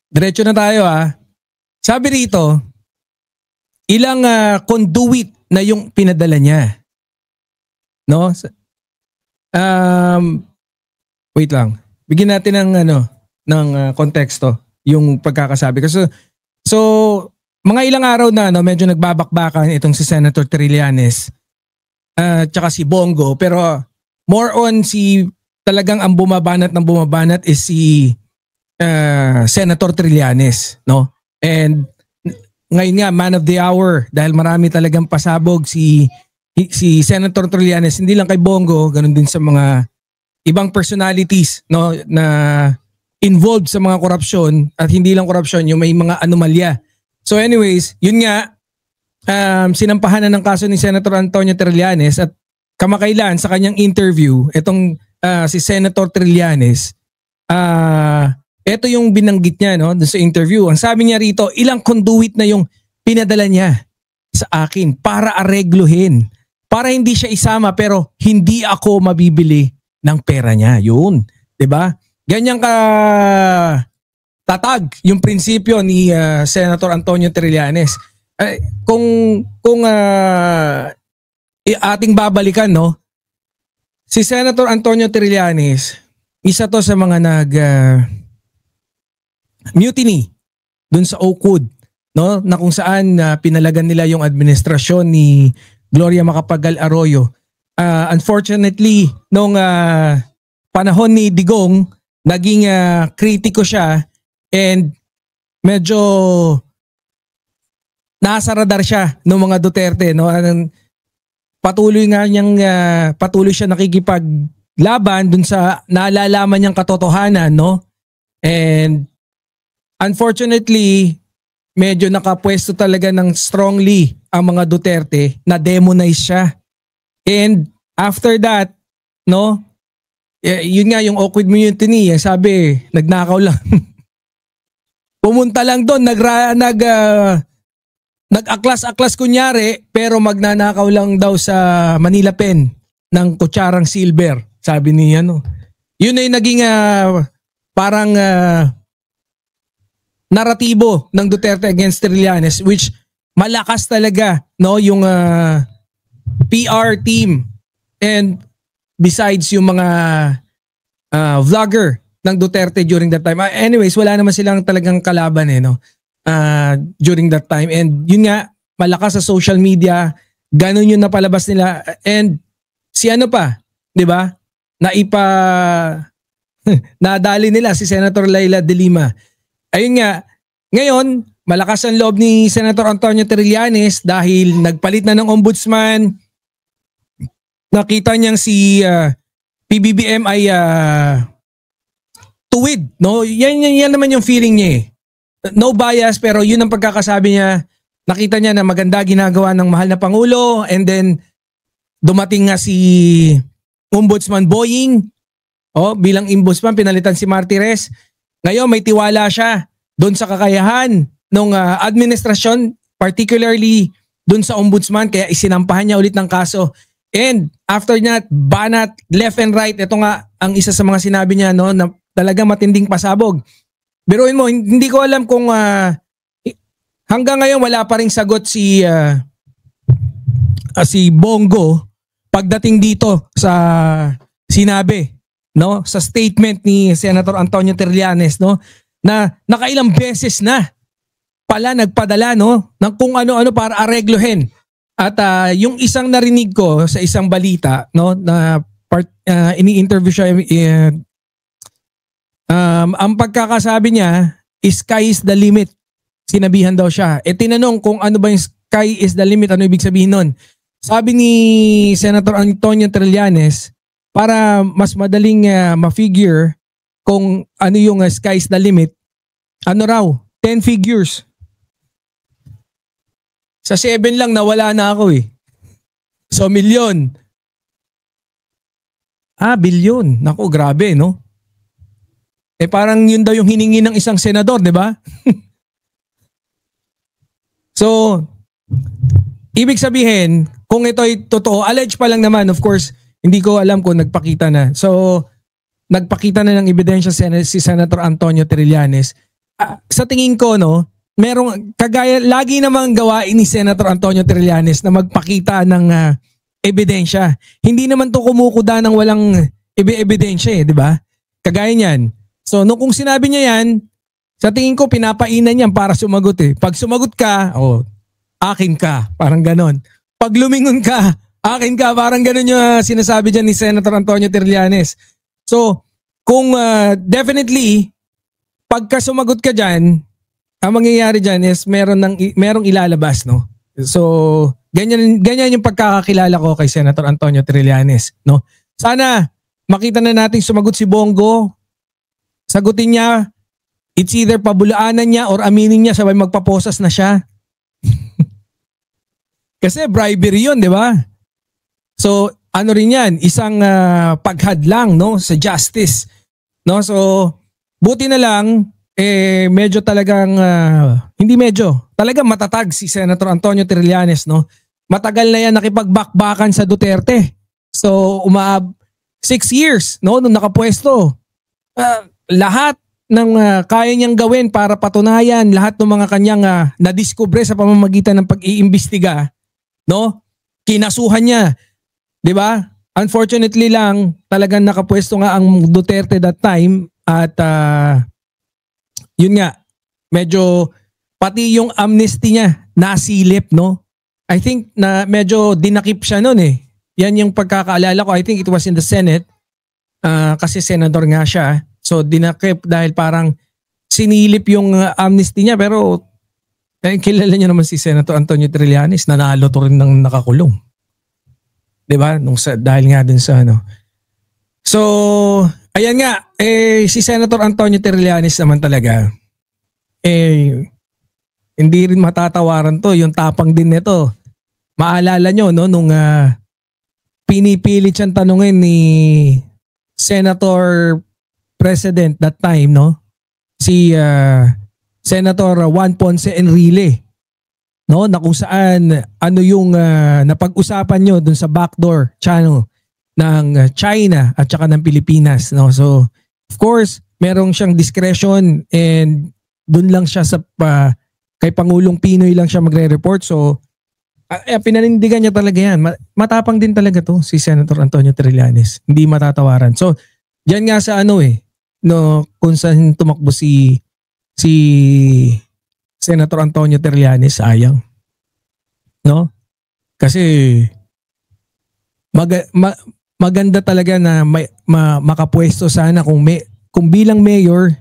Diretso na tayo Sabi rito, ilang conduit na yung pinadala niya. No? Wait lang. Bigyan natin ng konteksto yung pagkakasabi. So mga ilang araw na medyo nagbabakbakan itong si Senator Trillanes tsaka si Bongo, pero more on talagang ang bumabanat is si Senator Trillanes, no? And ngayon nga man of the hour dahil marami talagang pasabog si Senator Trillanes, hindi lang kay Bongo, ganun din sa mga ibang personalities, no, na involved sa mga korupsyon, at hindi lang korupsyon, yung may mga anomalya. So anyways, yun nga, sinampahan na ng kaso ni Senator Antonio Trillanes, at kamakailan sa kanyang interview, itong si Senator Trillanes, ito yung binanggit niya, no, sa interview. Ang sabi niya rito, ilang conduit na yung pinadala niya sa akin para aregluhin, para hindi siya isama pero hindi ako mabibili ng pera niya. Yun, 'di ba? Ganyan ka tatag yung prinsipyo ni Senator Antonio Trillanes. Kung ating babalikan, no, si Senator Antonio Trillanes, isa to sa mga mutiny dun sa Oakwood, no, na kung saan pinalagan nila yung administrasyon ni Gloria Macapagal Arroyo. Unfortunately, nung panahon ni Digong, naging kritiko siya and medyo nasa radar siya ng mga Duterte, no. Patuloy siya nakikipaglaban dun sa nalalaman niyang katotohanan, no. And unfortunately, medyo nakapwesto talaga ng strongly ang mga Duterte na demonize siya. And after that, no, yun nga yung Oakwood mutiny, sabi, nagnakaw lang. Pumunta lang doon, nag-aklas-aklas kunyari, pero magnanakaw lang daw sa Manila Pen ng kutsarang silver, sabi niya, no. Yun ay naging parang naratibo ng Duterte against Trillanes, which malakas talaga, no, yung PR team, and besides yung mga vlogger ng Duterte during that time. Anyways, wala naman silang talagang kalaban no, during that time. And yun nga, malakas sa social media, ganun yung napalabas nila. And si ano pa, 'di ba? Nadali nila si Senator Leila de Lima. Ayun nga, ngayon, malakas ang loob ni Senator Antonio Trillanes dahil nagpalit na ng ombudsman. Nakita niyang si PBBM ay tuwid, no? Yan naman yung feeling niya No bias, pero yun ang pagkakasabi niya. Nakita niya na maganda ginagawa ng mahal na Pangulo, and then dumating nga si Ombudsman Boying. Bilang ombudsman, pinalitan si Martires. Ngayon may tiwala siya doon sa kakayahan ng administrasyon, particularly doon sa ombudsman, kaya isinampahan niya ulit ng kaso. And after that, banat left and right. Ito nga ang isa sa mga sinabi niya, no, na talaga matinding pasabog. Biruin mo, hindi ko alam kung hanggang ngayon wala pa ring sagot si Bongo pagdating dito sa sinabi, no, sa statement ni Senator Antonio Trillanes, no, na nakailang beses na pala nagpadala, no, ng kung ano-ano para areglohin. At yung isang narinig ko sa isang balita, no, na ini-interview siya, ang pagkakasabi niya, sky is the limit. Sinabihan daw siya. Tinanong kung ano ba yung sky is the limit, ano ibig sabihin nun? Sabi ni Senator Antonio Trillanes, para mas madaling ma-figure kung ano yung sky is the limit, ano raw, 10 figures. Sa 7 lang nawala na ako So milyon. Bilyon. Naku, grabe, no? Parang yun daw yung hiningi ng isang senador, di ba? So, ibig sabihin, kung ito ay totoo, alleged pa lang naman, of course, hindi ko alam kung nagpakita na. So, nagpakita na ng ebidensya si Senator Antonio Trillanes. sa tingin ko, no, merong kagaya lagi namang gawain ni Senator Antonio Trillanes na magpakita ng ebidensya. Hindi naman to kumukuda ng walang ebidensya, di ba? Kagaya niyan. So nung kung sinabi niya yan, sa tingin ko pinapainan niyan para sumagot eh. Pag sumagot ka, akin ka, parang ganon. Pag lumingon ka, akin ka, parang ganon yung sinasabi diyan ni Senator Antonio Trillanes. So kung definitely pagka sumagot ka diyan, ang mangyayari diyan is merong ilalabas, no? So ganyan yung pagkakakilala ko kay Senator Antonio Trillanes, no? Sana makita na natin sumagot si Bongo. Sagutin niya, it's either pabulaanan niya or aminin niya sabay magpaposas na siya. Kasi bribery 'yon, 'di ba? So ano rin 'yan, isang paghadlang, no, sa justice, no? So buti na lang medyo talagang talagang matatag si Senator Antonio Trillanes, no? Matagal na yan nakipagbakbakan sa Duterte. So 6 years, no, nung nakapwesto. Lahat ng kaya niyang gawin para patunayan lahat ng mga kanyang nadiskubre sa pamamagitan ng pag-iimbestiga, no? Kinasuhan niya, 'di ba? Unfortunately lang talagang nakapwesto nga ang Duterte that time at yun nga, medyo pati yung amnesty niya nasilip, no? I think na medyo dinakip siya noon eh. Yan yung pagkakaalala ko. I think it was in the Senate kasi senador nga siya. So dinakip dahil parang sinilip yung amnesty niya pero kilala niyo naman si Senator Antonio Trillanes, nanalo to rin ng nakakulong. 'Di ba? Dahil nga dun sa ano. So, ayan nga, si Senator Antonio Trillanes naman talaga, hindi rin matatawaran to, yung tapang din nito. Maalala nyo, no, nung pinipilit siyang tanungin ni Senator President that time, no, si Senator Juan Ponce Enrile, no, na kung saan ano yung napag-usapan nyo dun sa backdoor channel ng China at saka ng Pilipinas, no? So of course merong siyang discretion and doon lang siya sa kay Pangulong Pinoy lang siya magre-report. So pinanindigan niya talaga yan. Matapang din talaga to si Senator Antonio Trillanes, hindi matatawaran. So diyan nga sa no, kung saan tumakbo si Senator Antonio Trillanes, sayang, no? Kasi maganda talaga na makapwesto sana kung bilang mayor,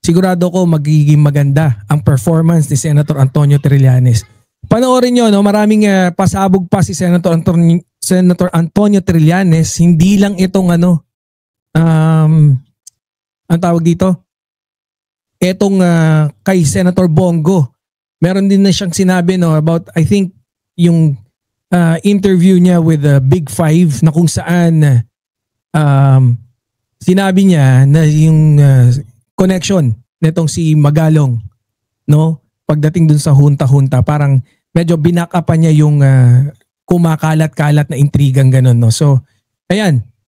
sigurado ko magiging maganda ang performance ni Senator Antonio Trillanes. Panoorin nyo, no, maraming pasabog pa si Senator Antonio Trillanes. Hindi lang itong ang tawag dito, etong kay Senator Bongo. Meron din na siyang sinabi, no, about I think yung interview niya with the Big Five na kung saan sinabi niya na yung connection nitong si Magalong, no, pagdating dun sa hunta-hunta, parang medyo binakapan niya yung kumakalat-kalat na intrigang ganun, no. So ayan,